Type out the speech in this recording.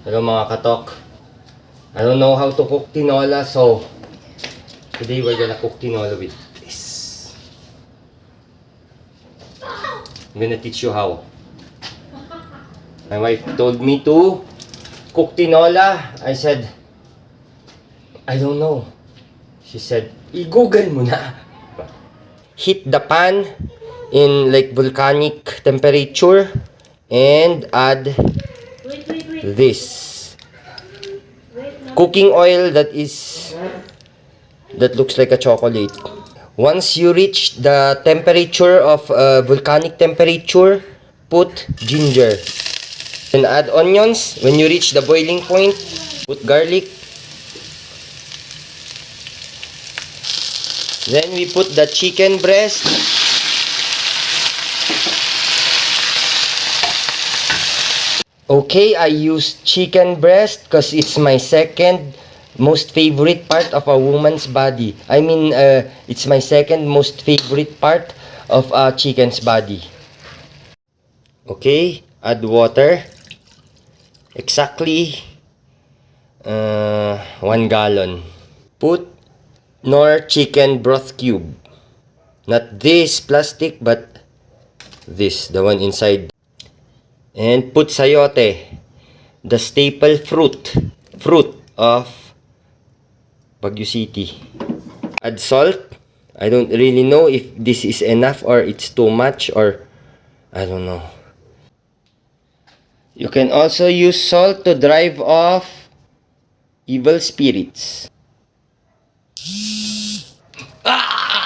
Hello mga katok. I don't know how to cook tinola, so today we're gonna cook tinola with this. I'm gonna teach you how. My wife told me to cook tinola. I said, I don't know. She said, i-google mo na. Heat the pan in like volcanic temperature and add this cooking oil that looks like a chocolate. Once you reach the temperature of volcanic temperature, put ginger and add onions. When you reach the boiling point, put garlic. Then we put the chicken breast. Okay, I use chicken breast because it's my second most favorite part of a woman's body. I mean, it's my second most favorite part of a chicken's body. Okay, add water. Exactly 1 gallon. Put nor chicken broth cube. Not this plastic, but this, the one inside. And put sayote, the staple fruit of Baguio City. Add salt. I don't really know if this is enough or it's too much, or I don't know. You can also use salt to drive off evil spirits. Ah!